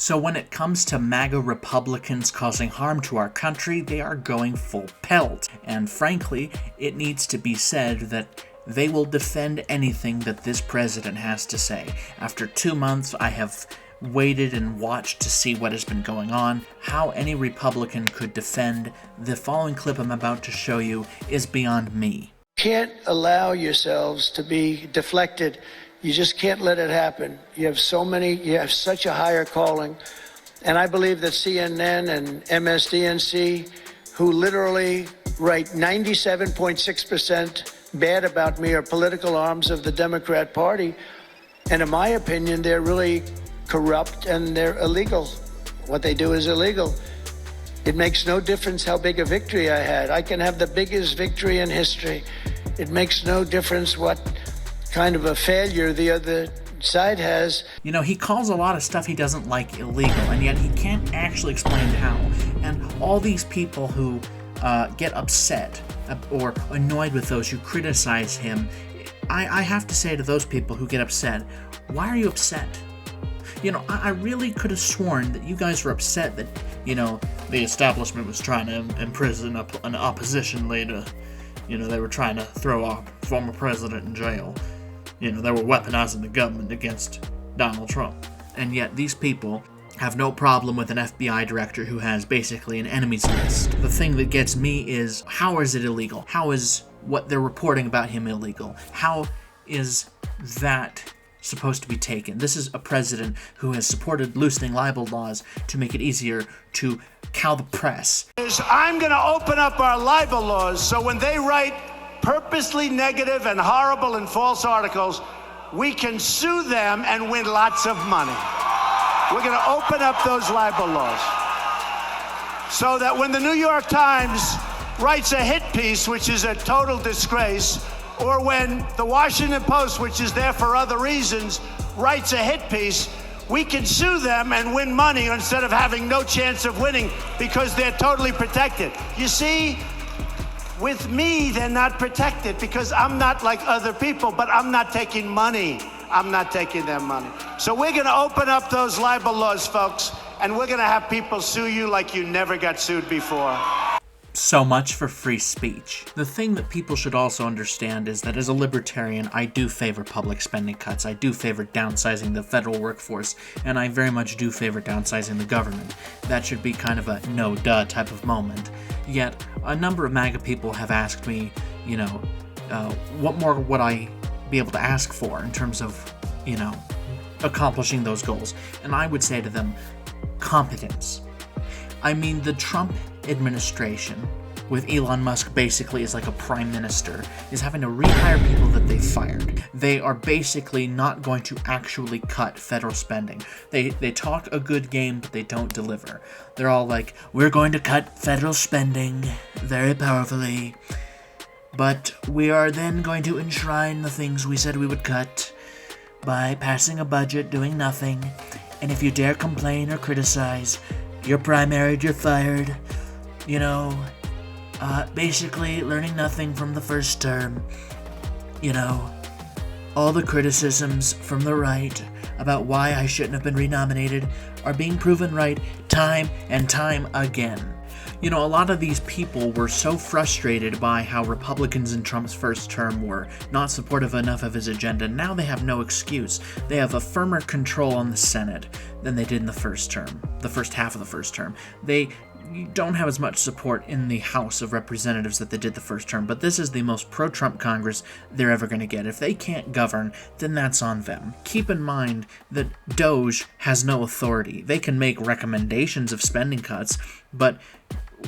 So when it comes to MAGA Republicans causing harm to our country, they are going full pelt. And frankly, it needs to be said that they will defend anything that this president has to say. After 2 months, I have waited and watched to see what has been going on. How any Republican could defend the following clip I'm about to show you is beyond me. Can't allow yourselves to be deflected. You just can't let it happen. You have such a higher calling. And I believe that CNN and MSDNC, who literally write 97.6% bad about me, are political arms of the Democrat Party. And in my opinion, they're really corrupt and they're illegal. What they do is illegal. It makes no difference how big a victory I had. I can have the biggest victory in history. It makes no difference what kind of a failure the other side has. You know, he calls a lot of stuff he doesn't like illegal, and yet he can't actually explain how. And all these people who get upset or annoyed with those who criticize him, I have to say to those people who get upset, why are you upset? You know, I really could have sworn that you guys were upset that, you know, the establishment was trying to imprison an opposition leader. You know, they were trying to throw our former president in jail. You know, they were weaponizing the government against Donald Trump. And yet these people have no problem with an FBI director who has basically an enemies list. The thing that gets me is, how is it illegal? How is what they're reporting about him illegal? How is that supposed to be taken? This is a president who has supported loosening libel laws to make it easier to cow the press. I'm going to open up our libel laws so when they write purposely negative and horrible and false articles, we can sue them and win lots of money. We're going to open up those libel laws so that when the New York Times writes a hit piece, which is a total disgrace, or when the Washington Post, which is there for other reasons, writes a hit piece, we can sue them and win money instead of having no chance of winning because they're totally protected. You see, with me, they're not protected because I'm not like other people, but I'm not taking money. I'm not taking their money. So we're going to open up those libel laws, folks, and we're going to have people sue you like you never got sued before. So much for free speech. The thing that people should also understand is that as a libertarian, I do favor public spending cuts. I do favor downsizing the federal workforce, and I very much do favor downsizing the government. That should be kind of a no-duh type of moment. Yet, a number of MAGA people have asked me, you know, what more would I be able to ask for in terms of, you know, accomplishing those goals? And I would say to them, competence. I mean, the Trump administration, with Elon Musk basically as like a prime minister, is having to rehire people that they fired. They are basically not going to actually cut federal spending. They talk a good game, but they don't deliver. They're all like, we're going to cut federal spending very powerfully, but we are then going to enshrine the things we said we would cut by passing a budget, doing nothing, and if you dare complain or criticize, you're primaried, you're fired. You know, basically learning nothing from the first term. You know, all the criticisms from the right about why I shouldn't have been renominated are being proven right time and time again. You know, a lot of these people were so frustrated by how Republicans in Trump's first term were not supportive enough of his agenda. Now they have no excuse. They have a firmer control on the Senate than they did in the first term, the first half of the first term. They don't have as much support in the House of Representatives that they did the first term, but this is the most pro-Trump Congress they're ever going to get. If they can't govern, then that's on them. Keep in mind that DOJ has no authority. They can make recommendations of spending cuts, but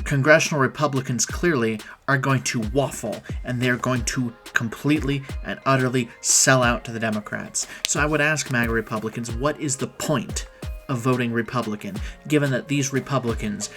congressional Republicans clearly are going to waffle, and they're going to completely and utterly sell out to the Democrats. So I would ask MAGA Republicans, what is the point of voting Republican, given that these Republicans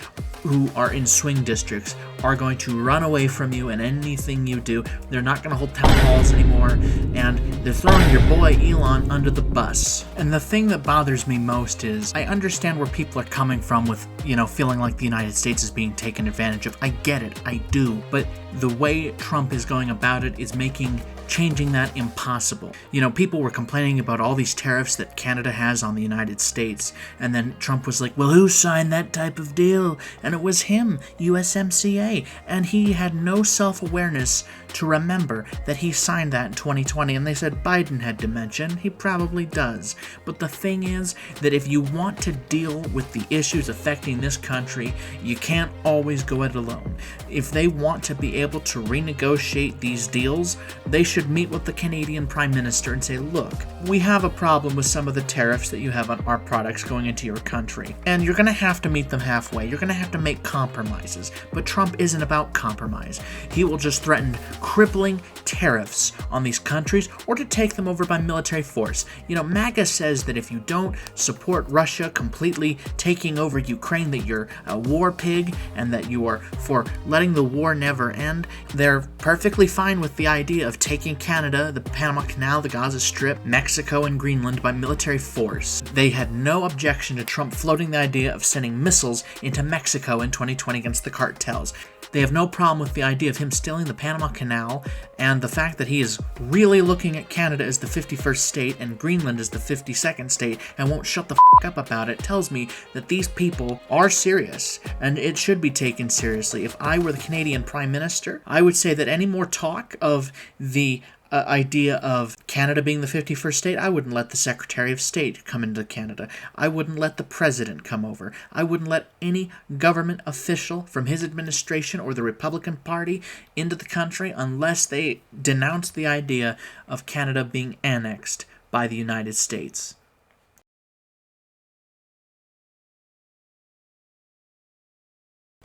who are in swing districts are going to run away from you and anything you do? They're not going to hold town halls anymore, and they're throwing your boy Elon under the bus. And the thing that bothers me most is, I understand where people are coming from with, you know, feeling like the United States is being taken advantage of. I get it, I do. But the way Trump is going about it is making changing that impossible. People were complaining about all these tariffs that Canada has on the United States, and then Trump was like, well, who signed that type of deal? And it was him, USMCA, and he had no self-awareness to remember that he signed that in 2020, and they said Biden had dementia. He probably does. But the thing is that if you want to deal with the issues affecting this country, you can't always go it alone. If they want to be able to renegotiate these deals, they should meet with the Canadian Prime Minister and say, look, we have a problem with some of the tariffs that you have on our products going into your country, and you're going to have to meet them halfway. You're going to have to make compromises. But Trump isn't about compromise. He will just threaten crippling tariffs on these countries or to take them over by military force. MAGA says that if you don't support Russia completely taking over Ukraine, that you're a war pig and that you are for letting the war never end. They're perfectly fine with the idea of taking Canada, the Panama Canal, the Gaza Strip, Mexico, and Greenland by military force. They had no objection to Trump floating the idea of sending missiles into Mexico in 2020 against the cartels. They have no problem with the idea of him stealing the Panama Canal, and the fact that he is really looking at Canada as the 51st state and Greenland as the 52nd state and won't shut the up about it tells me that these people are serious, and it should be taken seriously. If I were the Canadian Prime Minister, I would say that any more talk of the idea of Canada being the 51st state, I wouldn't let the Secretary of State come into Canada. I wouldn't let the President come over. I wouldn't let any government official from his administration or the Republican Party into the country unless they denounce the idea of Canada being annexed by the United States.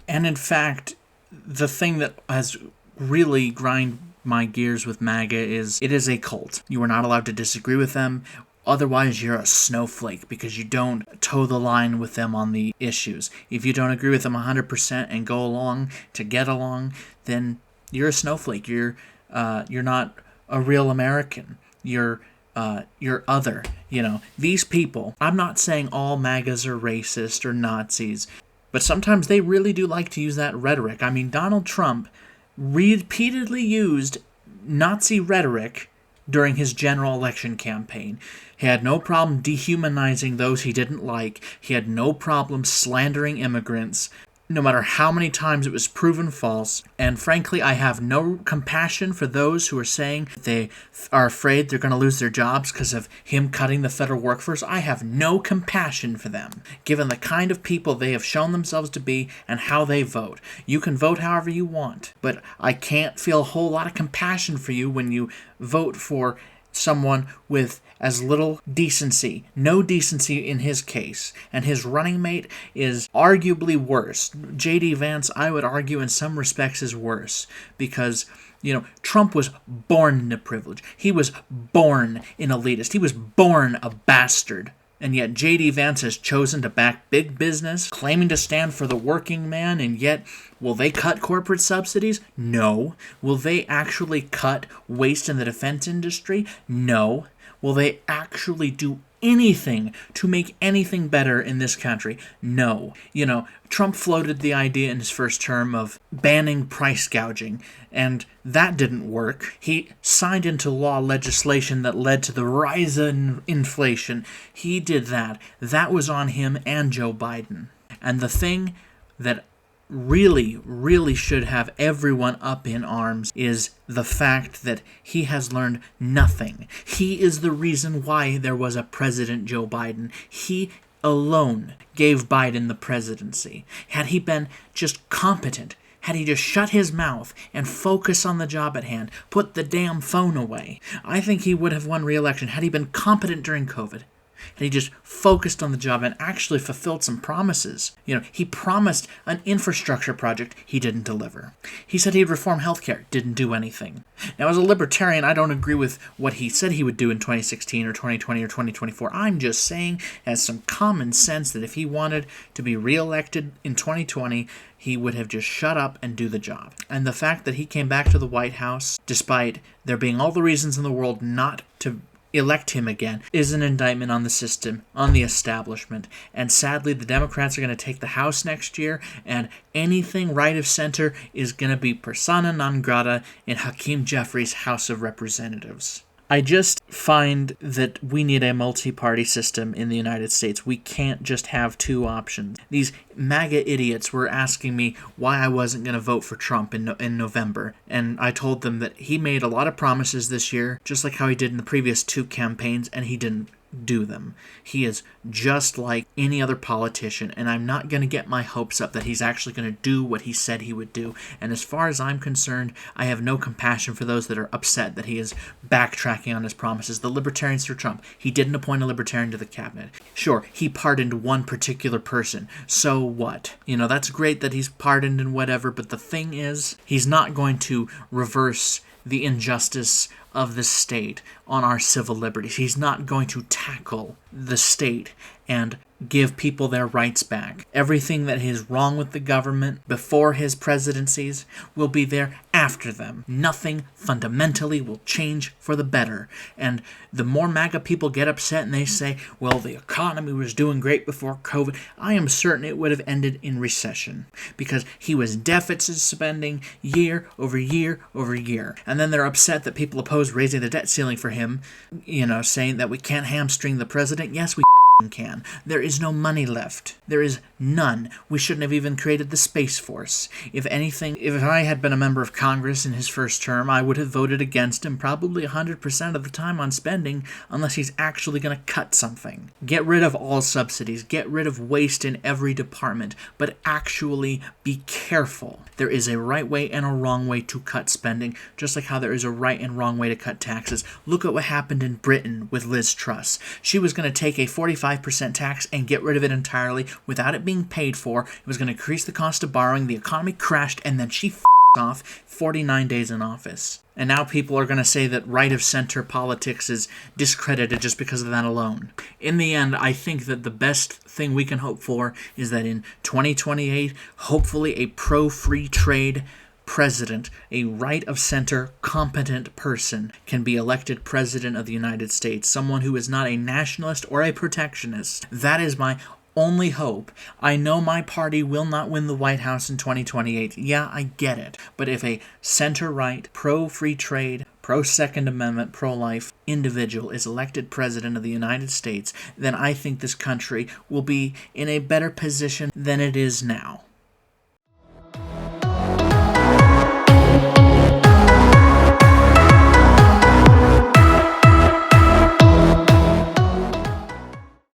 And in fact, the thing that has really grind my gears with MAGA is it is a cult. You are not allowed to disagree with them. Otherwise, you're a snowflake because you don't toe the line with them on the issues. If you don't agree with them 100% and go along to get along, then you're a snowflake. You're not a real American. You're other. These people, I'm not saying all MAGAs are racist or Nazis, but sometimes they really do like to use that rhetoric. I mean, Donald Trump repeatedly used Nazi rhetoric during his general election campaign. He had no problem dehumanizing those he didn't like. He had no problem slandering immigrants, no matter how many times it was proven false. And frankly, I have no compassion for those who are saying they are afraid they're going to lose their jobs because of him cutting the federal workforce. I have no compassion for them, given the kind of people they have shown themselves to be and how they vote. You can vote however you want, but I can't feel a whole lot of compassion for you when you vote for someone with as little decency, no decency in his case, and his running mate is arguably worse. J.D. Vance, I would argue in some respects, is worse because, Trump was born into privilege. He was born an elitist. He was born a bastard. And yet J.D. Vance has chosen to back big business, claiming to stand for the working man, and yet, will they cut corporate subsidies? No. Will they actually cut waste in the defense industry? No. Will they actually do anything to make anything better in this country? No. Trump floated the idea in his first term of banning price gouging, and that didn't work. He signed into law legislation that led to the rise in inflation. He did that. That was on him and Joe Biden. And the thing that really should have everyone up in arms is the fact that he has learned nothing. He is the reason why there was a President Joe Biden. He alone gave Biden the presidency. Had he been just competent, had he just shut his mouth and focused on the job at hand, put the damn phone away, I think he would have won re-election. Had he been competent during COVID, and he just focused on the job and actually fulfilled some promises. He promised an infrastructure project. He didn't deliver. He said he'd reform healthcare. Didn't do anything. Now, as a libertarian, I don't agree with what he said he would do in 2016 or 2020 or 2024. I'm just saying, as some common sense, that if he wanted to be reelected in 2020, he would have just shut up and do the job. And the fact that he came back to the White House, despite there being all the reasons in the world not to elect him again is an indictment on the system, on the establishment. And sadly, the Democrats are going to take the House next year, and anything right of center is going to be persona non grata in Hakeem Jeffries' House of Representatives. I just find that we need a multi-party system in the United States. We can't just have two options. These MAGA idiots were asking me why I wasn't going to vote for Trump in November, and I told them that he made a lot of promises this year, just like how he did in the previous two campaigns, and he didn't do them. He is just like any other politician, and I'm not going to get my hopes up that he's actually going to do what he said he would do. And as far as I'm concerned, I have no compassion for those that are upset that he is backtracking on his promises. The libertarians for Trump, he didn't appoint a libertarian to the cabinet. Sure, he pardoned one particular person. So what? That's great that he's pardoned and whatever, but the thing is, he's not going to reverse the injustice of the state on our civil liberties. He's not going to tackle the state and give people their rights back. Everything that is wrong with the government before his presidencies will be there after them. Nothing fundamentally will change for the better. And the more MAGA people get upset and they say, well, the economy was doing great before COVID, I am certain it would have ended in recession, because he was deficit spending year over year over year. And then they're upset that people oppose raising the debt ceiling for him, saying that we can't hamstring the president. Yes, we can. There is no money left. There is none. We shouldn't have even created the Space Force. If anything, if I had been a member of Congress in his first term, I would have voted against him probably 100% of the time on spending, unless he's actually going to cut something. Get rid of all subsidies. Get rid of waste in every department. But actually be careful. There is a right way and a wrong way to cut spending, just like how there is a right and wrong way to cut taxes. Look at what happened in Britain with Liz Truss. She was going to take a 45% tax and get rid of it entirely without it being paid for. It was going to increase the cost of borrowing. The economy crashed, and then she off 49 days in office. And now people are going to say that right-of-center politics is discredited just because of that alone. In the end, I think that the best thing we can hope for is that in 2028, hopefully a pro-free trade president, a right-of-center, competent person, can be elected president of the United States. Someone who is not a nationalist or a protectionist. That is my only hope. I know my party will not win the White House in 2028. Yeah, I get it. But if a center-right, pro-free trade, pro-Second Amendment, pro-life individual is elected president of the United States, then I think this country will be in a better position than it is now.